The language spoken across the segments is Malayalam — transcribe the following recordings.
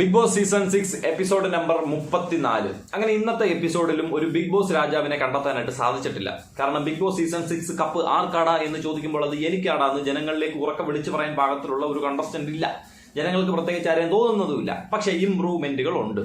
Big Boss season 6 episode number 34. അങ്ങനെ ഇന്നത്തെ എപ്പിസോഡിലും ഒരു ബിഗ് ബോസ് രാജാവിനെ കണ്ടെത്താനായിട്ട് സാധിച്ചിട്ടില്ല. കാരണം ബിഗ് ബോസ് സീസൺ 6 കപ്പ് ആർക്കാടാ എന്ന് ചോദിക്കുമ്പോൾ അത് എനിക്കാടാ എന്ന് ജനങ്ങളിലേക്ക് ഉറക്കെ വിളിച്ചു പറയാൻ പാകത്തിലുള്ള ഒരു കണ്ടസ്റ്റന്റ് ഇല്ല. ജനങ്ങൾക്ക് പ്രത്യേകിച്ച് ആരെയും തോന്നുന്നതുമില്ല. പക്ഷേ ഇംപ്രൂവ്മെന്റുകൾ ഉണ്ട്.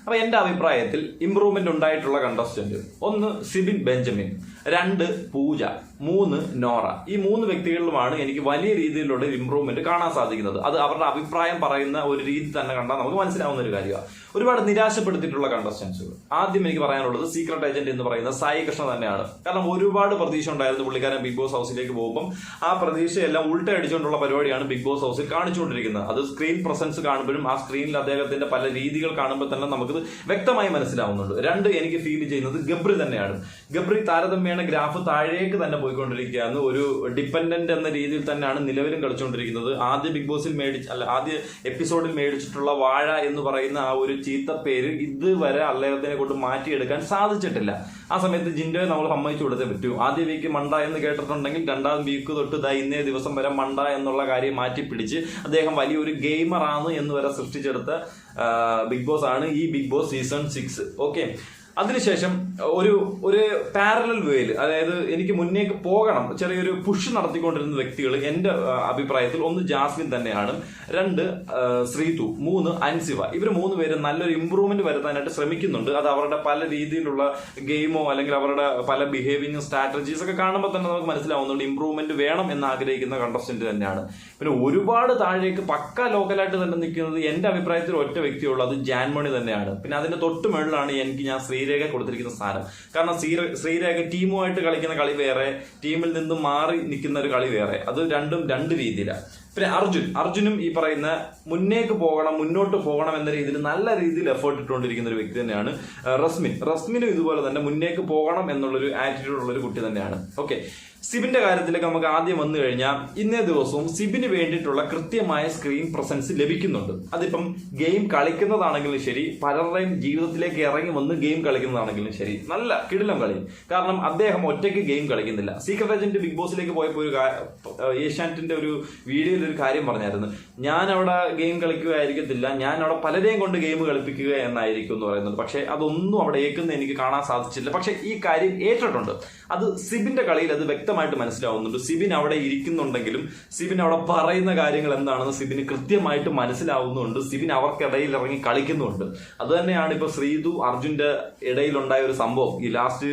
അപ്പൊ എന്റെ അഭിപ്രായത്തിൽ ഇംപ്രൂവ്മെന്റ് ഉണ്ടായിട്ടുള്ള കണ്ടസ്റ്റന്റ് 1 സിബിൻ ബെഞ്ചമിൻ, 2 പൂജ, 3 നോറ. ഈ 3 വ്യക്തികളിലുമാണ് എനിക്ക് വലിയ രീതിയിലുള്ള ഇംപ്രൂവ്മെന്റ് കാണാൻ സാധിക്കുന്നത്. അത് അവരുടെ അഭിപ്രായം പറയുന്ന ഒരു രീതി തന്നെ കണ്ടാൽ നമുക്ക് മനസ്സിലാവുന്ന ഒരു കാര്യമാണ്. ഒരുപാട് നിരാശപ്പെടുത്തിയിട്ടുള്ള കണ്ടസ്റ്റൻസുകൾ. ആദ്യം എനിക്ക് പറയാനുള്ളത് സീക്രട്ട് ഏജന്റ് എന്ന് പറയുന്ന സായി കൃഷ്ണ തന്നെയാണ്. കാരണം ഒരുപാട് പ്രതീക്ഷ ഉണ്ടായിരുന്നു പുള്ളിക്കാരൻ ബിഗ് ബോസ് ഹൗസിലേക്ക് പോകുമ്പോൾ. ആ പ്രതീക്ഷയെല്ലാം ഉൾട്ട അടിച്ചുകൊണ്ടുള്ള പരിപാടിയാണ് ബിഗ് ബോസ് ഹൗസിൽ കാണിച്ചുകൊണ്ടിരിക്കുന്നത്. അത് സ്ക്രീൻ പ്രസൻസ് കാണുമ്പോഴും ആ സ്ക്രീനിൽ അദ്ദേഹത്തിന്റെ പല രീതികൾ കാണുമ്പോൾ തന്നെ നമുക്ക് വ്യക്തമായി മനസ്സിലാവുന്നുണ്ട്. 2 എനിക്ക് ഫീൽ ചെയ്യുന്നത് ഗബ്രി തന്നെയാണ്. ഗബ്രി താരതമ്യേന ഗ്രാഫ് താഴേക്ക് തന്നെ പോയിക്കൊണ്ടിരിക്കുകയാണ്. ഒരു ഡിപ്പെൻഡന്റ് എന്ന രീതിയിൽ തന്നെയാണ് നിലവിലും കളിച്ചുകൊണ്ടിരിക്കുന്നത്. ആദ്യ ബിഗ് ബോസിൽ ആദ്യ എപ്പിസോഡിൽ മേടിച്ചിട്ടുള്ള വാഴ എന്ന് പറയുന്ന ആ ഒരു ചീത്ത പേര് ഇതുവരെ അദ്ദേഹത്തിനെ കൊണ്ട് മാറ്റിയെടുക്കാൻ സാധിച്ചിട്ടില്ല. ആ സമയത്ത് ജിൻഡോയെ നമ്മൾ സമ്മതിച്ചു കൊടുത്തേ പറ്റൂ. ആദ്യ വീക്ക് മണ്ട എന്ന് കേട്ടിട്ടുണ്ടെങ്കിൽ 2ാം വീക്ക് തൊട്ട് ഇന്നേ ദിവസം വരെ മണ്ട എന്നുള്ള കാര്യം മാറ്റിപ്പിടിച്ച് അദ്ദേഹം വലിയൊരു ഗെയിമറാണ് എന്ന് വരെ സൃഷ്ടിച്ചെടുത്ത ബിഗ് ബോസ് ആണ് ഈ ബിഗ് ബോസ് സീസൺ 6. ഓക്കെ, അതിനുശേഷം ഒരു പാരലൽ വേയിൽ, അതായത് എനിക്ക് മുന്നേക്ക് പോകണം, ചെറിയൊരു പുഷ് നടത്തിക്കൊണ്ടിരുന്ന വ്യക്തികൾ എന്റെ അഭിപ്രായത്തിൽ 1 ജാസ്മിൻ തന്നെയാണ്, 2 ശ്രീതു, 3 അൻസിവ. ഇവർ 3 പേര് നല്ലൊരു ഇംപ്രൂവ്മെന്റ് വരുത്താനായിട്ട് ശ്രമിക്കുന്നുണ്ട്. അത് അവരുടെ പല രീതിയിലുള്ള ഗെയിമോ അല്ലെങ്കിൽ അവരുടെ പല ബിഹേവിയറിംഗ് സ്ട്രാറ്റജീസ് ഒക്കെ കാണുമ്പോൾ തന്നെ നമുക്ക് മനസ്സിലാവുന്നുണ്ട് ഇംപ്രൂവ്മെന്റ് വേണം എന്ന് ആഗ്രഹിക്കുന്ന കണ്ടസ്റ്റന്റ് തന്നെയാണ്. പിന്നെ ഒരുപാട് താഴേക്ക് പക്ക ലോക്കലായിട്ട് തന്നെ നിൽക്കുന്നത് എന്റെ അഭിപ്രായത്തിൽ ഒറ്റ വ്യക്തിയുള്ളൂ, അത് ജാൻമണി തന്നെയാണ്. പിന്നെ അതിന്റെ തൊട്ട് മുകളിലാണ് എനിക്ക് ഞാൻ ശ്രീരേഖ കൊടുത്തിരിക്കുന്ന സ്ഥാനം. കാരണം ശ്രീരേഖ ടീമുമായിട്ട് കളിക്കുന്ന കളി വേറെ, ടീമിൽ നിന്ന് മാറി നിൽക്കുന്ന ഒരു കളി വേറെ. അത് രണ്ടും 2 രീതിയിലാണ്. പിന്നെ അർജുനും ഈ പറയുന്ന മുന്നേക്ക് പോകണം, മുന്നോട്ട് പോകണം എന്ന രീതിയിൽ നല്ല രീതിയിൽ എഫേർട്ട് ഇട്ടുകൊണ്ടിരിക്കുന്ന ഒരു വ്യക്തി തന്നെയാണ്. റസ്മിനും ഇതുപോലെ തന്നെ മുന്നേക്ക് പോകണം എന്നുള്ളൊരു ആറ്റിറ്റ്യൂഡ് ഉള്ള ഒരു കുട്ടി തന്നെയാണ്. ഓക്കെ, സിബിന്റെ കാര്യത്തിലേക്ക് നമുക്ക് ആദ്യം വന്നു കഴിഞ്ഞാൽ ഇന്നേ ദിവസവും സിബിന് വേണ്ടിയിട്ടുള്ള കൃത്യമായ സ്ക്രീൻ പ്രസൻസ് ലഭിക്കുന്നുണ്ട്. അതിപ്പം ഗെയിം കളിക്കുന്നതാണെങ്കിലും ശരി, പലരുടെയും ജീവിതത്തിലേക്ക് ഇറങ്ങി വന്ന് ഗെയിം കളിക്കുന്നതാണെങ്കിലും ശരി, നല്ല കിടിലം കളി. കാരണം അദ്ദേഹം ഒറ്റയ്ക്ക് ഗെയിം കളിക്കുന്നില്ല. സീക്രട്ട് ഏജന്റ് ബിഗ് ബോസിലേക്ക് പോയപ്പോൾ ഒരു ഏഷ്യാനെറ്റിന്റെ ഒരു വീഡിയോയിൽ ഒരു കാര്യം പറഞ്ഞായിരുന്നു, ഞാൻ അവിടെ ഗെയിം കളിക്കുകയായിരിക്കത്തില്ല, ഞാൻ അവിടെ പലരെയും കൊണ്ട് ഗെയിം കളിപ്പിക്കുക എന്നായിരിക്കും എന്ന് പറയുന്നത്. പക്ഷെ അതൊന്നും അവിടെ ഏക്കുന്ന എനിക്ക് കാണാൻ സാധിച്ചില്ല. പക്ഷെ ഈ കാര്യം ഏറ്റിട്ടുണ്ട്. അത് സിബിന്റെ കളിയിൽ അത് വ്യക്തമായിട്ട് മനസ്സിലാവുന്നുണ്ട്. സിബിൻ അവിടെ ഇരിക്കുന്നുണ്ടെങ്കിലും സിബിൻ അവിടെ പറയുന്ന കാര്യങ്ങൾ എന്താണെന്ന് സിബിന് കൃത്യമായിട്ട് മനസ്സിലാവുന്നുണ്ട്. സിബിൻ അവർക്കിടയിൽ ഇറങ്ങി കളിക്കുന്നുണ്ട്. അത് തന്നെയാണ് ഇപ്പൊ ശ്രീതു അർജുന്റെ ഇടയിലുണ്ടായ ഒരു സംഭവം. ഈ ലാസ്റ്റ്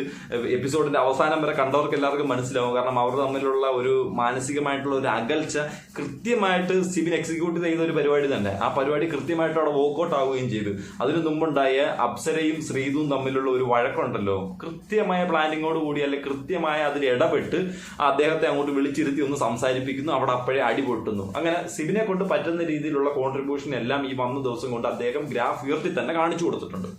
എപ്പിസോഡിന്റെ അവസാനം വരെ കണ്ടവർക്ക് എല്ലാവർക്കും മനസ്സിലാവും. കാരണം അവർ തമ്മിലുള്ള ഒരു മാനസികമായിട്ടുള്ള ഒരു അകൽച്ച കൃത്യമായിട്ട് സിബിൻ എക്സിക്യൂട്ട് ചെയ്ത ഒരു പരിപാടി തന്നെ. ആ പരിപാടി കൃത്യമായിട്ട് അവിടെ വോക്കൗട്ട് ആവുകയും ചെയ്തു. അതിനു മുമ്പുണ്ടായ അപ്സരയും ശ്രീതുവും തമ്മിലുള്ള ഒരു വഴക്കുണ്ടല്ലോ, കൃത്യമായ പ്ലാനിങ്ങോട് കൂടി അല്ലെ കൃത്യമായ അതിൽ ഇടപെട്ട് അദ്ദേഹത്തെ അങ്ങോട്ട് വിളിച്ചിരുത്തി ഒന്ന് സംസാരിപ്പിക്കുന്നു. അവിടെ അപ്പോഴേ അടി പൊട്ടുന്നു. അങ്ങനെ സിബിനെ കൊണ്ട് പറ്റുന്ന രീതിയിലുള്ള കോൺട്രിബ്യൂഷൻ എല്ലാം ഈ വന്ന ദിവസം കൊണ്ട് അദ്ദേഹം ഗ്രാഫ് ഉയർത്തി തന്നെ കാണിച്ചു കൊടുത്തിട്ടുണ്ട്.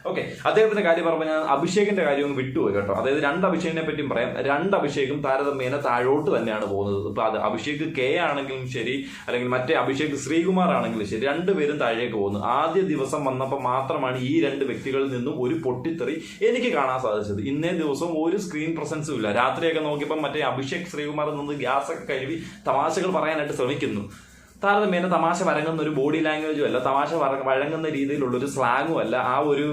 ഓക്കെ, അദ്ദേഹത്തിന്റെ കാര്യം പറയുമ്പോൾ ഞാൻ അഭിഷേകിന്റെ കാര്യം ഒന്ന് വിട്ടുപോയി കേട്ടോ. അതായത് 2 അഭിഷേകിനെ പറ്റിയും പറയാം. 2 അഭിഷേകും താരതമ്യേന താഴോട്ട് തന്നെയാണ് പോകുന്നത്. ഇപ്പൊ അത് അഭിഷേക് കെ ആണെങ്കിലും ശരി, അല്ലെങ്കിൽ മറ്റേ അഭിഷേക് ശ്രീകുമാർ ആണെങ്കിലും ശരി, 2 പേരും താഴേക്ക് പോകുന്നു. ആദ്യ ദിവസം വന്നപ്പോൾ മാത്രമാണ് ഈ 2 വ്യക്തികളിൽ നിന്നും ഒരു പൊട്ടിത്തെറി എനിക്ക് കാണാൻ സാധിച്ചത്. ഇന്നേ ദിവസം ഒരു സ്ക്രീൻ പ്രസൻസും ഇല്ല. രാത്രിയൊക്കെ നോക്കിയപ്പോൾ മറ്റേ അഭിഷേക് ശ്രീകുമാർ നിന്ന് ഗ്യാസ് ഒക്കെ കഴുകി തമാശകൾ പറയാനായിട്ട് ശ്രമിക്കുന്നു. താരതമ്യേന തമാശ വഴങ്ങുന്ന ഒരു ബോഡി ലാംഗ്വേജും അല്ല, തമാശ വഴങ്ങുന്ന രീതിയിലുള്ള ഒരു സ്ലാങ്ങും അല്ല, ആ ഒരു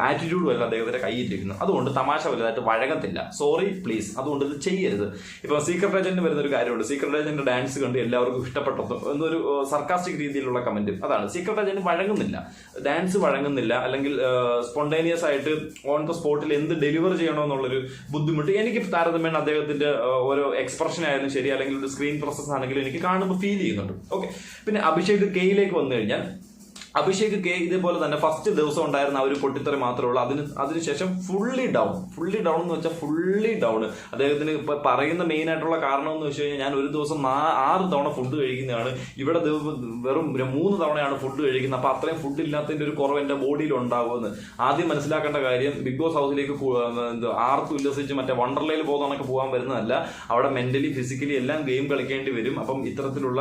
ആറ്റിറ്റ്യൂഡും അല്ല അദ്ദേഹത്തിന്റെ കയ്യിലിരിക്കുന്നത്. അതുകൊണ്ട് തമാശ വലുതായിട്ട് വഴങ്ങത്തില്ല. സോറി പ്ലീസ്, അതുകൊണ്ട് ഇത് ചെയ്യരുത്. ഇപ്പൊ സീക്രട്ട് ഏജന്റ് വരുന്ന ഒരു കാര്യമുണ്ട്. സീക്രട്ട് ഏജന്റ് ഡാൻസ് കണ്ട് എല്ലാവർക്കും ഇഷ്ടപ്പെട്ടു എന്നൊരു സർക്കാസ്റ്റിക് രീതിയിലുള്ള കമന്റ്. അതാണ്, സീക്രട്ട് ഏജന്റ് വഴങ്ങുന്നില്ല, ഡാൻസ് വഴങ്ങുന്നില്ല, അല്ലെങ്കിൽ സ്പോണ്ടേനിയസ് ആയിട്ട് ഓൺ ദ സ്പോട്ടിൽ എന്ത് ഡെലിവർ ചെയ്യണോ എന്നുള്ളൊരു ബുദ്ധിമുട്ട് എനിക്ക് താരതമ്യേന അദ്ദേഹത്തിന്റെ ഓരോ എക്സ്പ്രഷൻ ആയാലും ശരി, അല്ലെങ്കിൽ ഒരു സ്ക്രീൻ പ്രോസസ് ആണെങ്കിലും എനിക്ക് കാണുമ്പോൾ ഫീൽ ചെയ്യുന്നുണ്ട്. ഓക്കെ, പിന്നെ അഭിഷേക് കെയിലേക്ക് വന്നു കഴിഞ്ഞാൽ അഭിഷേക് കെ ഇതേപോലെ തന്നെ ഫസ്റ്റ് ദിവസം ഉണ്ടായിരുന്ന ആ ഒരു പൊട്ടിത്തെറി മാത്രമേ ഉള്ളൂ. അതിനുശേഷം ഫുള്ളി ഡൗൺ എന്ന് വെച്ചാൽ ഫുള്ളി ഡൗൺ. അദ്ദേഹത്തിന് ഇപ്പൊ പറയുന്ന മെയിൻ ആയിട്ടുള്ള കാരണം എന്ന് വെച്ച് കഴിഞ്ഞാൽ, ഞാൻ ഒരു ദിവസം 6 തവണ ഫുഡ് കഴിക്കുന്നതാണ്, ഇവിടെ വെറും 3 തവണയാണ് ഫുഡ് കഴിക്കുന്നത്. അപ്പൊ അത്രയും ഫുഡ് ഇല്ലാത്തതിന്റെ ഒരു കുറവ് എന്റെ ബോഡിയിൽ ഉണ്ടാകുമെന്ന് ആദ്യം മനസ്സിലാക്കേണ്ട കാര്യം. ബിഗ് ബോസ് ഹൗസിലേക്ക് ആർത്ത് ഉല്ലസിച്ച് മറ്റേ വണ്ടർലയിൽ പോകുന്നതൊക്കെ പോകാൻ വരുന്നതല്ല. അവിടെ മെന്റലി ഫിസിക്കലി എല്ലാം ഗെയിം കളിക്കേണ്ടി വരും. അപ്പം ഇത്തരത്തിലുള്ള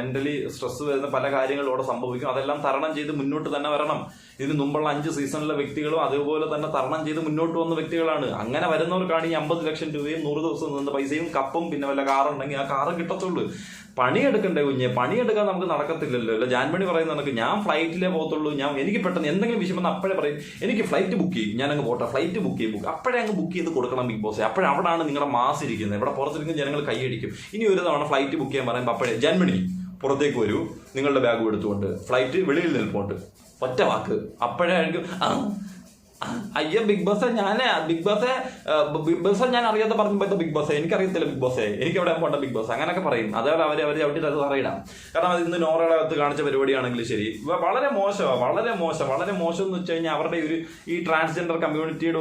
മെന്റലി സ്ട്രെസ് വരുന്ന പല കാര്യങ്ങളും അവിടെ സംഭവിക്കും. അതെല്ലാം തരണം ചെയ്ത് മുന്നോട്ട് തന്നെ വരണം. ഇതിന് മുമ്പുള്ള 5 സീസണിലെ വ്യക്തികളും അതേപോലെ തന്നെ തരണം ചെയ്ത് മുന്നോട്ട് വന്ന വ്യക്തികളാണ്. അങ്ങനെ വരുന്നവർക്കാണ് ഈ 50 ലക്ഷം രൂപയും 100 ദിവസം നിന്ന പൈസയും കപ്പും പിന്നെ വല്ല കാറുണ്ടെങ്കിൽ ആ കാറ് കിട്ടത്തുള്ളൂ. പണിയെടുക്കണ്ടേ കുഞ്ഞെ? പണിയെടുക്കാൻ നമുക്ക് നടക്കത്തില്ലല്ലോ. അല്ല ജാൻമണി പറയുന്ന കണക്ക് ഞാൻ ഫ്ലൈറ്റിലേ പോകത്തുള്ളൂ, എനിക്ക് പെട്ടെന്ന് എന്തെങ്കിലും വിഷയം അപ്പോഴേ പറയും എനിക്ക് ഫ്ലൈറ്റ് ബുക്ക് ചെയ്യും, ഞാൻ അങ്ങ് പോട്ടെ, ഫ്ലൈറ്റ് ബുക്ക് ചെയ്യും. അപ്പോഴേ അങ്ങ് ബുക്ക് ചെയ്ത് കൊടുക്കണം ബിഗ് ബോസ്. അപ്പോഴവിടാണ് നിങ്ങളുടെ മാസ് ഇരിക്കുന്നത്. ഇവിടെ പുറത്തിരിക്കുന്ന ജനങ്ങൾ കൈയടിക്കും. ഇനി ഒരു തവണ ഫ്ലൈറ്റ് ബുക്ക് ചെയ്യാൻ പറയുമ്പോൾ അപ്പോഴേ ജാൻമണി പുറത്തേക്ക് വരൂ, നിങ്ങളുടെ ബാഗ് എടുത്തുകൊണ്ട് ഫ്ലൈറ്റ് വെളിയിൽ നിൽപ്പുണ്ട്, ഒറ്റ വാക്ക്. അപ്പോഴായിരിക്കും അയ്യോ ബിഗ് ബോസ് ബിഗ് ബോസ് ഞാൻ അറിയാതെ പറഞ്ഞപ്പോഴത്തെ ബിഗ് ബോസ് എനിക്കറിയത്തില്ല, ബിഗ് ബോസ് എനിക്ക് എവിടെ പോണ്ട ബിഗ് ബോസ് അങ്ങനെയൊക്കെ പറയും. അതേപോലെ അവർ ചവിട്ടിട്ട് അത് പറയിടാം. കാരണം അത് ഇന്ന് നോറയുടെ അകത്ത് കാണിച്ച പരിപാടിയാണെങ്കിൽ ശരി, വളരെ മോശമാണ്, വളരെ മോശം എന്ന് വെച്ച് കഴിഞ്ഞാൽ അവരുടെ ഈ ട്രാൻസ്ജെൻഡർ കമ്മ്യൂണിറ്റിയുടെ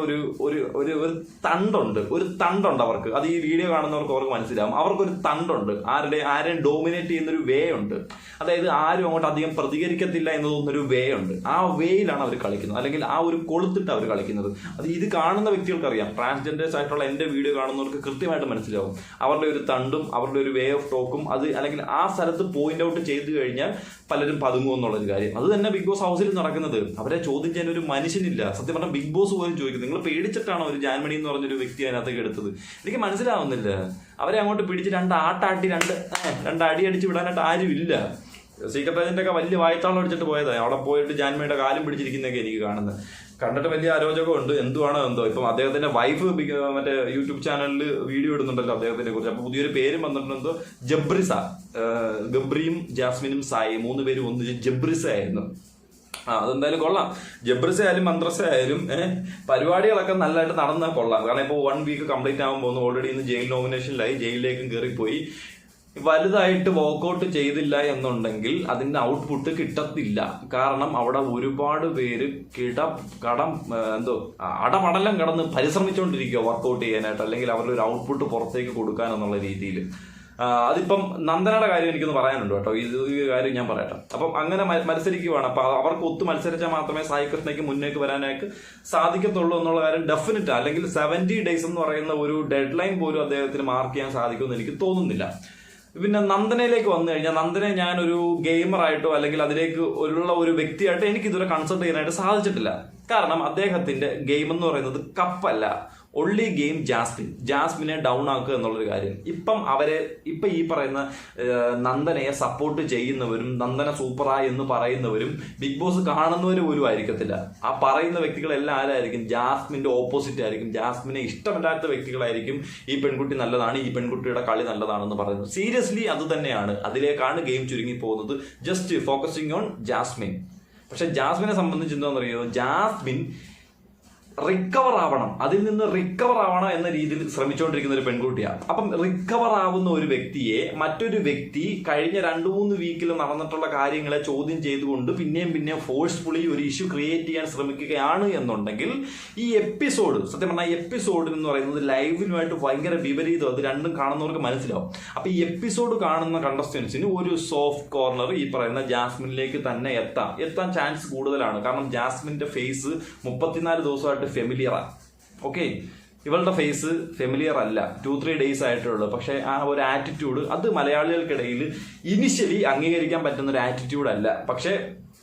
ഒരു തണ്ടുണ്ട് അവർക്ക്. അത് ഈ വീഡിയോ കാണുന്നവർക്ക് അവർക്ക് മനസ്സിലാവും. അവർക്കൊരു തണ്ടുണ്ട്, ആരെയും ഡോമിനേറ്റ് ചെയ്യുന്നൊരു വേ ഉണ്ട്. അതായത് ആരും അങ്ങോട്ട് അധികം പ്രതികരിക്കത്തില്ല എന്ന് തോന്നുന്നൊരു വേ ഉണ്ട്. ആ വേയിലാണ് അവർ കളിക്കുന്നത്, അല്ലെങ്കിൽ ആ ഒരു കൊളുത്തിട്ട് അവർ കളിക്കുന്നത്. അത് ഇത് കാണുന്ന വ്യക്തികൾക്ക് അറിയാം. ട്രാൻസ്ജെൻഡേഴ്സ് ആയിട്ടുള്ള എന്റെ വീഡിയോ കാണുന്നവർക്ക് കൃത്യമായിട്ട് മനസ്സിലാവും അവരുടെ ഒരു തണ്ടും അവരുടെ ഒരു വേ ഓഫ് ടോക്കും. അത് അല്ലെങ്കിൽ ആ സ്ഥലത്ത് പോയിന്റ് ഔട്ട് ചെയ്ത് കഴിഞ്ഞാൽ പലരും പതുങ്ങും എന്നുള്ളൊരു കാര്യം. അത് തന്നെ ബിഗ് ബോസ് ഹൗസിൽ നടക്കുന്നത്. അവരെ ചോദ്യം ചെയ്യാൻ ഒരു മനുഷ്യനില്ല. സത്യം പറഞ്ഞാൽ ബിഗ് ബോസ് പോലും ചോദിക്കുന്നത് നിങ്ങൾ പേടിച്ചിട്ടാണോ ഒരു ജാൻമണി എന്ന് പറഞ്ഞൊരു വ്യക്തി അതിനകത്തേക്ക് എടുത്തത്? എനിക്ക് മനസ്സിലാവുന്നില്ല. അവരെ അങ്ങോട്ട് പിടിച്ച് രണ്ട് അടി അടിച്ച് വിടാനായിട്ട് ആരുമില്ല. സീക്രട്ട് ഏജന്റ് ഒക്കെ വലിയ വായത്താളം അടിച്ചിട്ട് പോയതാണ്. അവിടെ പോയിട്ട് ജാൻമണിയുടെ കാലും പിടിച്ചിരിക്കുന്നതൊക്കെ എനിക്ക് കാണുന്നത് കണ്ടിട്ട് വലിയ അരോചകമുണ്ട്. എന്തുവാണോ എന്തോ. ഇപ്പം അദ്ദേഹത്തിന്റെ വൈഫ് മറ്റേ യൂട്യൂബ് ചാനലിൽ വീഡിയോ ഇടുന്നുണ്ടല്ലോ അദ്ദേഹത്തിനെ കുറിച്ച്. അപ്പൊ പുതിയൊരു പേരും വന്നിട്ടുണ്ടോ, ജബ്രിസ. ഗബ്രിയും ജാസ്മിനും സായി 3 പേരും ഒന്നിച്ച് ജബ്രിസ ആയിരുന്നു. അതെന്തായാലും കൊള്ളാം. ജബ്രിസ ആയാലും മന്ത്രസ ആയാലും പരിപാടികളൊക്കെ നല്ലതായിട്ട് നടന്നാൽ കൊള്ളാം. കാരണം ഇപ്പോൾ 1 വീക്ക് കംപ്ലീറ്റ് ആകാൻ പോകുന്നു. ഓൾറെഡി ഇന്ന് ജയിൽ നോമിനേഷനിലായി, ജയിലിലേക്കും കയറിപ്പോയി. വലുതായിട്ട് വർക്ക്ഔട്ട് ചെയ്തില്ല എന്നുണ്ടെങ്കിൽ അതിന്റെ ഔട്ട്പുട്ട് കിട്ടത്തില്ല. കാരണം അവിടെ ഒരുപാട് പേര് അടപടലം കടന്ന് പരിശ്രമിച്ചുകൊണ്ടിരിക്കുക വർക്ക്ഔട്ട് ചെയ്യാനായിട്ട്, അല്ലെങ്കിൽ അവരുടെ ഒരു ഔട്ട്പുട്ട് പുറത്തേക്ക് കൊടുക്കാൻ എന്നുള്ള രീതിയിൽ. അതിപ്പം നന്ദനയുടെ കാര്യം എനിക്കൊന്ന് പറയാനുണ്ട് കേട്ടോ. ഈ കാര്യം ഞാൻ പറയട്ടെ. അപ്പം അങ്ങനെ മത്സരിക്കുവാണ്. അപ്പൊ അവർക്ക് ഒത്തു മത്സരിച്ചാൽ മാത്രമേ സായി കൃഷ്ണയ്ക്ക് മുന്നേക്ക് വരാനായിട്ട് സാധിക്കത്തുള്ളൂ എന്നുള്ള കാര്യം ഡെഫിനറ്റ്. അല്ലെങ്കിൽ 70 days എന്ന് പറയുന്ന ഒരു ഡെഡ് ലൈൻ പോലും അദ്ദേഹത്തിന് മാർക്ക് ചെയ്യാൻ സാധിക്കുമെന്ന് എനിക്ക് തോന്നുന്നില്ല. പിന്നെ നന്ദനയിലേക്ക് വന്നു കഴിഞ്ഞാൽ, നന്ദനെ ഞാനൊരു ഗെയിമറായിട്ടോ അല്ലെങ്കിൽ അതിലേക്ക് ഉള്ള ഒരു വ്യക്തിയായിട്ടോ എനിക്ക് ഇതുവരെ കൺസൾട്ട് ചെയ്യാനായിട്ട് സാധിച്ചിട്ടില്ല. കാരണം അദ്ദേഹത്തിന്റെ ഗെയിം എന്ന് പറയുന്നത് കപ്പല്ല, ഒൺലി ഗെയിം ജാസ്മിനെ ഡൗൺ ആക്കുക എന്നുള്ളൊരു കാര്യം. ഇപ്പം ഈ പറയുന്ന നന്ദനയെ സപ്പോർട്ട് ചെയ്യുന്നവരും നന്ദന സൂപ്പറാ എന്ന് പറയുന്നവരും ബിഗ് ബോസ് കാണുന്നവർ പോലും ആയിരിക്കത്തില്ല. ആ പറയുന്ന വ്യക്തികളെല്ലാം ആരായിരിക്കും? ജാസ്മിന്റെ ഓപ്പോസിറ്റ് ആയിരിക്കും. ജാസ്മിനെ ഇഷ്ടമില്ലാത്ത വ്യക്തികളായിരിക്കും ഈ പെൺകുട്ടി നല്ലതാണ്, ഈ പെൺകുട്ടിയുടെ കളി നല്ലതാണെന്ന് പറയുന്നത്. സീരിയസ്ലി അത് തന്നെയാണ്. അതിലേക്കാണ് ഗെയിം ചുരുങ്ങി പോകുന്നത്. Just focusing on Jasmin. പക്ഷെ ജാസ്മിനെ സംബന്ധിച്ച് എന്താണെന്നറിയോ, ജാസ്മിൻ റിക്കവർ ആവണം, അതിൽ നിന്ന് റിക്കവർ ആവണം എന്ന രീതിയിൽ ശ്രമിച്ചുകൊണ്ടിരിക്കുന്ന ഒരു പെൺകുട്ടിയാണ്. അപ്പം റിക്കവർ ആവുന്ന ഒരു വ്യക്തിയെ മറ്റൊരു വ്യക്തി കഴിഞ്ഞ 2-3 വീക്കിൽ നടന്നിട്ടുള്ള കാര്യങ്ങളെ ചോദ്യം ചെയ്തുകൊണ്ട് പിന്നെയും ഫോഴ്സ്ഫുള്ളി ഒരു ഇഷ്യൂ ക്രിയേറ്റ് ചെയ്യാൻ ശ്രമിക്കുകയാണ് എന്നുണ്ടെങ്കിൽ ഈ എപ്പിസോഡ്, സത്യം പറഞ്ഞാൽ എപ്പിസോഡ് എന്ന് പറയുന്നത് ലൈവിനുമായിട്ട് ഭയങ്കര വിപരീതം. അത് രണ്ടും കാണുന്നവർക്ക് മനസ്സിലാവും. അപ്പൊ ഈ എപ്പിസോഡ് കാണുന്ന കണ്ടസ്റ്റൻസിന് ഒരു സോഫ്റ്റ് കോർണർ ഈ പറയുന്ന ജാസ്മിനിലേക്ക് തന്നെ എത്താൻ ചാൻസ് കൂടുതലാണ്. കാരണം ജാസ്മിന്റെ ഫേസ് 34 ദിവസമായിട്ട് ഫെമിലിയറാണ്. ഓക്കെ, ഇവളുടെ ഫേസ് ഫെമിലിയർ അല്ല, 2-3 days ആയിട്ടുള്ളൂ. പക്ഷെ ആ ഒരു ആറ്റിറ്റ്യൂഡ് അത് മലയാളികൾക്കിടയിൽ ഇനിഷ്യലി അംഗീകരിക്കാൻ പറ്റുന്ന ഒരു ആറ്റിറ്റ്യൂഡ് അല്ല. പക്ഷെ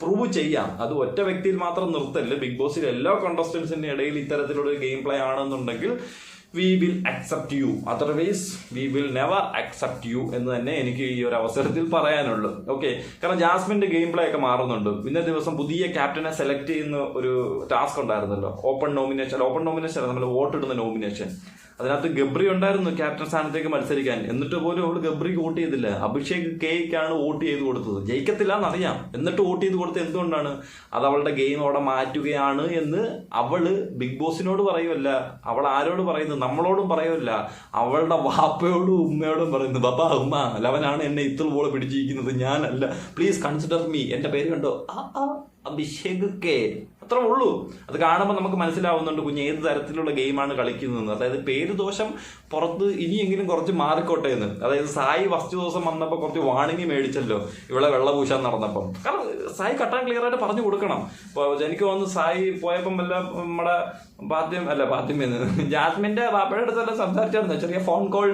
പ്രൂവ് ചെയ്യാം. അത് ഒറ്റ വ്യക്തിയിൽ മാത്രം നിർത്തല്ല. ബിഗ് ബോസിൽ എല്ലാ കണ്ടസ്റ്റൻസിന്റെ ഇടയിൽ ഇത്തരത്തിലുള്ള ഗെയിം പ്ലേ ആണെന്നുണ്ടെങ്കിൽ we will accept you, otherwise we will never accept you എന്ന് തന്നെ എനിക്ക് ഈ ഒരു അവസരത്തിൽ പറയാനുള്ളൂ. ഓക്കെ, കാരണം ജാസ്മിന്റെ ഗെയിം പ്ലേ ഒക്കെ മാറുന്നുണ്ട്. ഇന്നത്തെ ദിവസം പുതിയ ക്യാപ്റ്റനെ സെലക്ട് ചെയ്യുന്ന ഒരു ടാസ്ക് ഉണ്ടായിരുന്നല്ലോ, ഓപ്പൺ നോമിനേഷൻ നമ്മൾ വോട്ട് ഇടുന്ന നോമിനേഷൻ. അതിനകത്ത് ഗബ്രി ഉണ്ടായിരുന്നു ക്യാപ്റ്റൻ സ്ഥാനത്തേക്ക് മത്സരിക്കാൻ. എന്നിട്ട് പോലും അവള് ഗബ്രിക്ക് വോട്ട് ചെയ്തില്ല. അഭിഷേക് കെയ്ക്കാണ് വോട്ട് ചെയ്ത് കൊടുത്തത്. ജയിക്കത്തില്ല എന്നറിയാം, എന്നിട്ട് വോട്ട് ചെയ്ത് കൊടുത്തത് എന്തുകൊണ്ടാണ്? അത് അവളുടെ ഗെയിം അവിടെ മാറ്റുകയാണ് എന്ന് അവള് ബിഗ് ബോസിനോട് പറയുമല്ല, അവൾ ആരോട് പറയുന്നു? നമ്മളോടും പറയുമല്ല, അവളുടെ വാപ്പയോടും ഉമ്മയോടും പറയുന്നു. ബാബാ ഉമ്മ ലവനാണ് എന്നെ ഇത്ര പോലെ പിടിച്ചിരിക്കുന്നത്, ഞാനല്ല, പ്ലീസ് കൺസിഡർ മീ. എന്റെ പേര് കണ്ടോ, അഭിഷേക് കെ. അത്രേ ഉള്ളൂ. അത് കാണുമ്പോൾ നമുക്ക് മനസ്സിലാവുന്നുണ്ട് കുഞ്ഞ് ഏത് തരത്തിലുള്ള ഗെയിമാണ് കളിക്കുന്നതെന്ന്. അതായത് പേര് ദോഷം പുറത്ത് ഇനിയെങ്കിലും കുറച്ച് മാറിക്കോട്ടെ എന്ന്. അതായത് സായി ഫസ്റ്റ് ദിവസം വന്നപ്പോൾ കുറച്ച് വാണിംഗ് മേടിച്ചല്ലോ ഇവിടെ വെള്ളപൂശാൻ നടന്നപ്പം. കാരണം സായി കട്ടാൻ ക്ലിയർ ആയിട്ട് പറഞ്ഞു കൊടുക്കണം. ഇപ്പോൾ എനിക്ക് തോന്നുന്നു സായി പോയപ്പം വല്ല നമ്മുടെ ജാസ്മിന്റെ ബാപ്പയുടെ അടുത്തെല്ലാം സംസാരിച്ചായിരുന്നു. ചെറിയ ഫോൺ കോൾ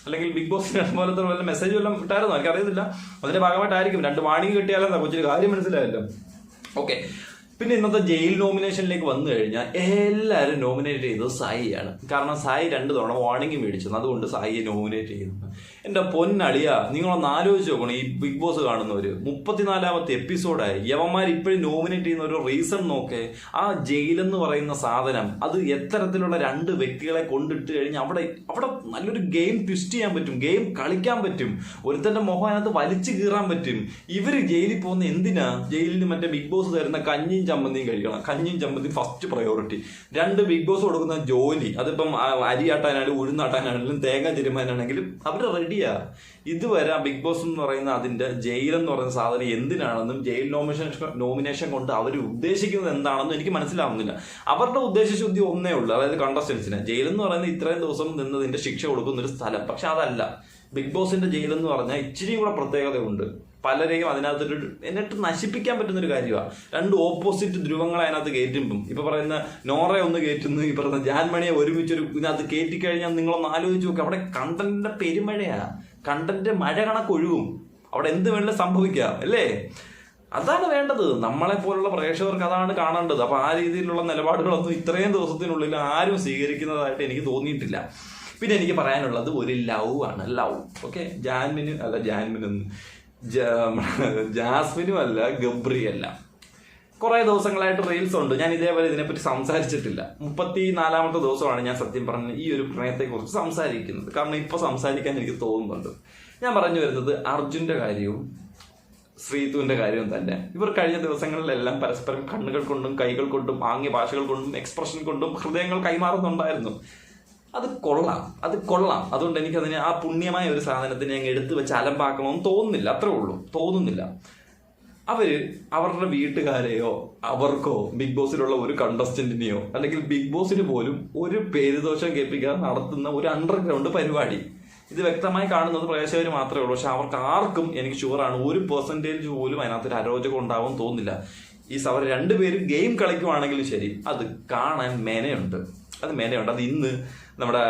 അല്ലെങ്കിൽ ബിഗ് ബോസിന് പോലത്തെ വല്ല മെസ്സേജ് വല്ലതും ഇട്ടായിരുന്നോ എനിക്കറിയത്തില്ല. അതിന്റെ ഭാഗമായിട്ടായിരിക്കും. 2 വാണിംഗ് കിട്ടിയാലെന്താ കൊച്ചിന് കാര്യം മനസ്സിലായല്ലോ. ഓക്കെ. പിന്നെ ഇന്നത്തെ ജയിൽ നോമിനേഷനിലേക്ക് വന്നു കഴിഞ്ഞാൽ എല്ലാവരും നോമിനേറ്റ് ചെയ്തത് സായിയാണ്. കാരണം സായി 2 തവണ വാർണിംഗ് മേടിച്ചു, അതുകൊണ്ട് സായിയെ നോമിനേറ്റ് ചെയ്യുന്നു. എൻ്റെ പൊന്നളിയ, നിങ്ങളൊന്ന് ആലോചിച്ച് നോക്കണം. ഈ ബിഗ് ബോസ് കാണുന്നവര് 34ാമത്തെ എപ്പിസോഡായി, യവന്മാർ ഇപ്പോഴും നോമിനേറ്റ് ചെയ്യുന്ന ഒരു റീസൺ നോക്കേ. ആ ജയിലെന്ന് പറയുന്ന സാധനം അത് എത്തരത്തിലുള്ള 2 വ്യക്തികളെ കൊണ്ടിട്ട് കഴിഞ്ഞാൽ അവിടെ നല്ലൊരു ഗെയിം ട്വിസ്റ്റ് ചെയ്യാൻ പറ്റും, ഗെയിം കളിക്കാൻ പറ്റും, ഒരുത്തന്റെ മുഖം അതിനകത്ത് വലിച്ചു കീറാൻ പറ്റും. ഇവര് ജയിലിൽ പോകുന്ന എന്തിനാ? ജയിലിന് മറ്റേ ബിഗ് ബോസ് തരുന്ന കഞ്ഞിയും ചമ്മന്തിയും കഴിക്കണം. കഞ്ഞിയും ചമ്മന്തി ഫസ്റ്റ് പ്രയോറിറ്റി. 2 ബിഗ് ബോസ് കൊടുക്കുന്ന ജോലി, അതിപ്പം അരിയാട്ടാനാണെങ്കിലും ഉഴുന്നാട്ടാനാണെങ്കിലും തേങ്ങ തിരുമാനാണെങ്കിലും അവര് റെഡിയാ. ഇതുവരെ ബിഗ് ബോസ് എന്ന് പറയുന്ന അതിന്റെ ജയിലെന്ന് പറയുന്ന സാധനം എന്തിനാണെന്നും ജയിൽ നോമിനേഷൻ കൊണ്ട് അവർ ഉദ്ദേശിക്കുന്നത് എന്താണെന്നും എനിക്ക് മനസ്സിലാവുന്നില്ല. അവരുടെ ഉദ്ദേശശുദ്ധി ഒന്നേ ഉള്ളൂ, അതായത് കണ്ടസ്റ്റൻസിന് ജയിലെന്ന് പറയുന്നത് ഇത്രയും ദിവസം നിന്നതിന്റെ ശിക്ഷ കൊടുക്കുന്ന ഒരു സ്ഥലം. പക്ഷെ അതല്ല ബിഗ് ബോസിന്റെ ജയിലെന്ന് പറഞ്ഞാൽ ഇച്ചിരി കൂടെ പ്രത്യേകതയുണ്ട്. പലരെയും അതിനകത്തൊരു എന്നിട്ട് നശിപ്പിക്കാൻ പറ്റുന്ന ഒരു കാര്യമാണ്. 2 ഓപ്പോസിറ്റ് ധ്രുവങ്ങളെ അതിനകത്ത് കയറ്റുമ്പം ഇപ്പൊ പറയുന്ന നോറയെ ഒന്ന് കയറ്റുന്നു, ഈ പറയുന്ന ജാൻമണിയെ ഒരുമിച്ചൊരു ഇതിനകത്ത് കയറ്റിക്കഴിഞ്ഞാൽ നിങ്ങളൊന്ന് ആലോചിച്ച് നോക്കുക. അവിടെ കണ്ടന്റിന്റെ പെരുമഴയാ, കണ്ടന്റ് മഴ കണക്കൊഴുകും. അവിടെ എന്ത് വേണമെങ്കിലും സംഭവിക്കാം അല്ലേ? അതാണ് വേണ്ടത്. നമ്മളെ പോലുള്ള പ്രേക്ഷകർക്ക് അതാണ് കാണേണ്ടത്. അപ്പൊ ആ രീതിയിലുള്ള നിലപാടുകളൊന്നും ഇത്രയും ദിവസത്തിനുള്ളിൽ ആരും സ്വീകരിക്കുന്നതായിട്ട് എനിക്ക് തോന്നിയിട്ടില്ല. പിന്നെ എനിക്ക് പറയാനുള്ളത് ഒരു ലവ് ആണ്. ലവ് ഓക്കെ, ജാസ്മിനും അല്ല ഗബ്രിയല്ല. കുറെ ദിവസങ്ങളായിട്ട് റീൽസ് ഉണ്ട്. ഞാൻ ഇതേപോലെ ഇതിനെപ്പറ്റി സംസാരിച്ചിട്ടില്ല. 34ാമത്തെ ദിവസമാണ് ഞാൻ സത്യം പറഞ്ഞ് ഈ ഒരു പ്രണയത്തെക്കുറിച്ച് സംസാരിക്കുന്നത്. കാരണം ഇപ്പൊ സംസാരിക്കാൻ എനിക്ക് തോന്നുന്നുണ്ട്. ഞാൻ പറഞ്ഞു വരുന്നത് അർജുന്റെ കാര്യവും ശ്രീതുവിന്റെ കാര്യവും തന്നെ. ഇവർ കഴിഞ്ഞ ദിവസങ്ങളിലെല്ലാം പരസ്പരം കണ്ണുകൾ കൊണ്ടും കൈകൾ കൊണ്ടും ആംഗ്യ ഭാഷകൾ കൊണ്ടും എക്സ്പ്രഷൻ കൊണ്ടും ഹൃദയങ്ങൾ കൈമാറുന്നുണ്ടായിരുന്നു. അത് കൊള്ളാം. അതുകൊണ്ട് എനിക്കതിനെ ആ പുണ്യമായ ഒരു സാധനത്തിനെ അങ്ങ് എടുത്തു വെച്ച് അലമ്പാക്കണമെന്ന് തോന്നുന്നില്ല. അത്രേ ഉള്ളൂ, തോന്നുന്നില്ല. അവരുടെ വീട്ടുകാരെയോ അവർക്കോ ബിഗ് ബോസിലുള്ള ഒരു കണ്ടസ്റ്റന്റിനെയോ അല്ലെങ്കിൽ ബിഗ് ബോസിന് പോലും ഒരു പേരുദോഷം കേൾപ്പിക്കാതെ നടത്തുന്ന ഒരു അണ്ടർഗ്രൗണ്ട് പരിപാടി. ഇത് വ്യക്തമായി കാണുന്നത് പ്രേക്ഷകർ മാത്രമേ ഉള്ളൂ. പക്ഷെ അവർക്ക് ആർക്കും എനിക്ക് ഷുവറാണ് 1% പോലും അതിനകത്തൊരു അരോചകം ഉണ്ടാവും തോന്നില്ല. അവർ 2 പേരും ഗെയിം കളിക്കുവാണെങ്കിലും ശരി, അത് കാണാൻ മെനയുണ്ട്. അത് ഇന്ന് നമ്മുടെ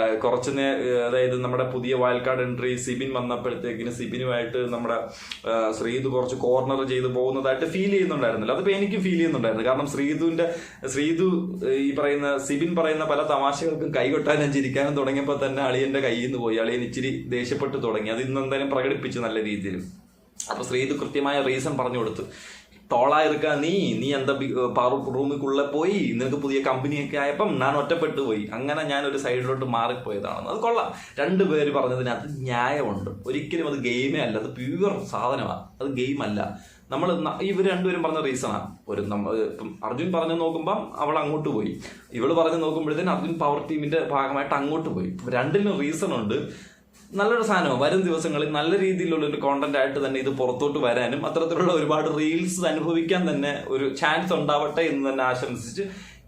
അതായത് നമ്മുടെ പുതിയ വൈൽഡ് കാർഡ് എൻട്രി സിബിൻ വന്നപ്പോഴത്തേക്കിന് സിബിനുമായിട്ട് നമ്മുടെ ശ്രീതു കുറച്ച് കോർണർ ചെയ്ത് പോകുന്നതായിട്ട് ഫീൽ ചെയ്യുന്നുണ്ടായിരുന്നില്ല. അതിപ്പോ എനിക്ക് ഫീൽ ചെയ്യുന്നുണ്ടായിരുന്നു. കാരണം ശ്രീതു ഈ പറയുന്ന സിബിൻ പറയുന്ന പല തമാശകൾക്കും കൈകൊട്ടാനും ചിരിക്കാനും തുടങ്ങിയപ്പോൾ തന്നെ അളിയന്റെ കയ്യിൽ നിന്ന് പോയി. അളിയൻ ഇച്ചിരി ദേഷ്യപ്പെട്ടു തുടങ്ങി. അത് ഇന്ന് എന്തായാലും പ്രകടിപ്പിച്ചു നല്ല രീതിയിൽ. അപ്പൊ ശ്രീതു കൃത്യമായ റീസൺ പറഞ്ഞു കൊടുത്തു. ടോളാ ഇരിക്കാ നീ എന്താ റൂമിക്കുള്ള പോയി, നിനക്ക് പുതിയ കമ്പനിയൊക്കെ ആയപ്പം ഞാൻ ഒറ്റപ്പെട്ടു പോയി, അങ്ങനെ ഞാൻ ഒരു സൈഡിലോട്ട് മാറിപ്പോയതാണെന്ന്. അത് കൊള്ളാം. 2 പേര് പറഞ്ഞതിനകത്ത് ന്യായമുണ്ട്. ഒരിക്കലും അത് ഗെയിമേ അല്ല, അത് പ്യൂർ സാധനമാണ്, അത് ഗെയിം അല്ല. ഇവർ 2 പേരും പറഞ്ഞ റീസണാ. ഇപ്പം അർജുൻ പറഞ്ഞു നോക്കുമ്പം അവൾ അങ്ങോട്ട് പോയി, ഇവള് പറഞ്ഞു നോക്കുമ്പോഴത്തേനും അർജുൻ പവർ ടീമിന്റെ ഭാഗമായിട്ട് അങ്ങോട്ട് പോയി. 2നും റീസൺ ഉണ്ട്. നല്ലൊരു സാധനമാണ്. വരും ദിവസങ്ങളിൽ നല്ല രീതിയിലുള്ള ഒരു കോണ്ടന്റ് ആയിട്ട് തന്നെ ഇത് പുറത്തോട്ട് വരാനും അത്തരത്തിലുള്ള ഒരുപാട് റീൽസ് അനുഭവിക്കാൻ തന്നെ ഒരു ചാൻസ് ഉണ്ടാവട്ടെ എന്ന് തന്നെ ആശംസിച്ച്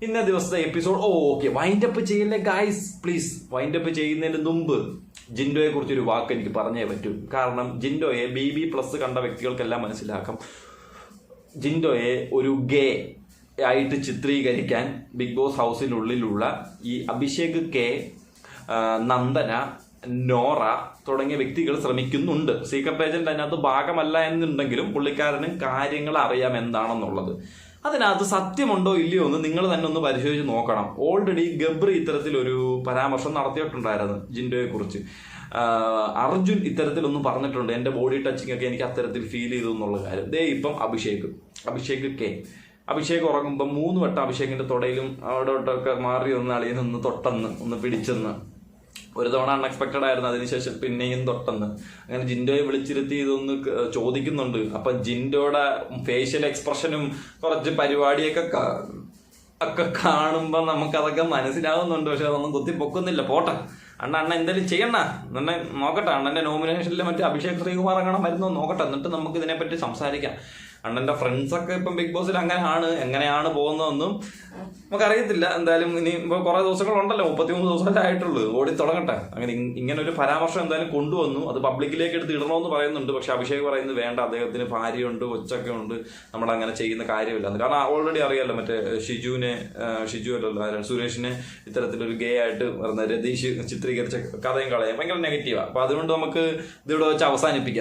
ഇന്ന ദിവസത്തെ എപ്പിസോഡ് ഓക്കെ വൈൻഡപ്പ് ചെയ്യല്ലേ ഗായ്സ്, പ്ലീസ്. വൈൻഡപ്പ് ചെയ്യുന്നതിന് മുമ്പ് ജിൻഡോയെ കുറിച്ചൊരു വാക്ക് എനിക്ക് പറഞ്ഞേ പറ്റൂ. കാരണം ജിൻഡോയെ BB+ കണ്ട വ്യക്തികൾക്കെല്ലാം മനസ്സിലാക്കാം. ജിൻഡോയെ ഒരു ഗേ ആയിട്ട് ചിത്രീകരിക്കാൻ ബിഗ് ബോസ് ഹൗസിനുള്ളിലുള്ള ഈ അഭിഷേക് കെ, നന്ദന, നോറ തുടങ്ങിയ വ്യക്തികൾ ശ്രമിക്കുന്നുണ്ട്. സീക്രട്ട് ഏജന്റ് അതിനകത്ത് ഭാഗമല്ല എന്നുണ്ടെങ്കിലും പുള്ളിക്കാരനും കാര്യങ്ങൾ അറിയാം എന്താണെന്നുള്ളത്. അതിനകത്ത് സത്യമുണ്ടോ ഇല്ലയോ എന്ന് നിങ്ങൾ തന്നെ ഒന്ന് പരിശോധിച്ച് നോക്കണം. ഓൾറെഡി ഗബ്രി ഇത്തരത്തിലൊരു പരാമർശം നടത്തിയിട്ടുണ്ടായിരുന്നു ജിൻഡോയെ കുറിച്ച്. അർജുൻ ഇത്തരത്തിലൊന്നും പറഞ്ഞിട്ടുണ്ട്, എന്റെ ബോഡി ടച്ചിങ് ഒക്കെ എനിക്ക് അത്തരത്തിൽ ഫീൽ ചെയ്തു എന്നുള്ള കാര്യം. ഇപ്പം അഭിഷേക് കെ ഉറങ്ങുമ്പോൾ 3 വട്ടം അഭിഷേകിന്റെ തൊടയിലും അവിടോട്ടൊക്കെ മാറി ഒന്ന് അളിയനൊന്ന് തൊട്ടെന്ന് ഒന്ന് പിടിച്ചെന്ന്. ഒരു തവണ അൺഎക്സ്പെക്ടഡ് ആയിരുന്നു, അതിനുശേഷം പിന്നെയും തൊട്ടെന്ന്. അങ്ങനെ ജിൻഡോയെ വിളിച്ചിരുത്തി ഇതൊന്ന് ചോദിക്കുന്നുണ്ട്. അപ്പൊ ജിൻഡോയുടെ ഫേഷ്യൽ എക്സ്പ്രഷനും കുറച്ച് പരിപാടിയൊക്കെ കാണുമ്പോ നമുക്കതൊക്കെ മനസ്സിലാവുന്നുണ്ട്. പക്ഷെ അതൊന്നും കുത്തി പൊക്കുന്നില്ല. പോട്ടെ, അണ്ണ എന്തായാലും ചെയ്യണ്ട, എന്നെ നോക്കട്ടെ. അണ്ണന്റെ നോമിനേഷനിൽ മറ്റേ അഭിഷേക് ശ്രീകുമാർ അങ്ങനെ വരുന്നോ നോക്കട്ടെ, എന്നിട്ട് നമുക്ക് ഇതിനെപ്പറ്റി സംസാരിക്കാം. അണ്ണന്റെ ഫ്രണ്ട്സൊക്കെ ഇപ്പം ബിഗ് ബോസിൽ എങ്ങനെയാണ് പോകുന്നതെന്നും നമുക്കറിയത്തില്ല. എന്തായാലും ഇനി ഇപ്പോൾ കുറെ ദിവസങ്ങളുണ്ടല്ലോ, 33 ദിവസമല്ലേ ആയിട്ടുള്ളൂ, ഓടി തുടങ്ങട്ടെ. അങ്ങനെ ഇങ്ങനെ ഒരു പരാമർശം എന്തായാലും കൊണ്ടുവന്നു. അത് പബ്ലിക്കിലേക്ക് എടുത്ത് ഇടണമെന്ന് പറയുന്നുണ്ട്. പക്ഷെ അഭിഷേക് പറയുന്നത് വേണ്ട, അദ്ദേഹത്തിന് ഭാര്യയുണ്ട്, കൊച്ചൊക്കെ ഉണ്ട്, നമ്മളങ്ങനെ ചെയ്യുന്ന കാര്യമില്ല. കാരണം ഓൾറെഡി അറിയാലോ, മറ്റേ സുരേഷിനെ ഇത്തരത്തിലൊരു ഗേ ആയിട്ട് രതീഷ് ചിത്രീകരിച്ച കഥയും കളയും ഭയങ്കര നെഗറ്റീവാണ്. അപ്പൊ അതുകൊണ്ട് നമുക്ക് ഇതിവിടെ വെച്ച് അവസാനിപ്പിക്കാം.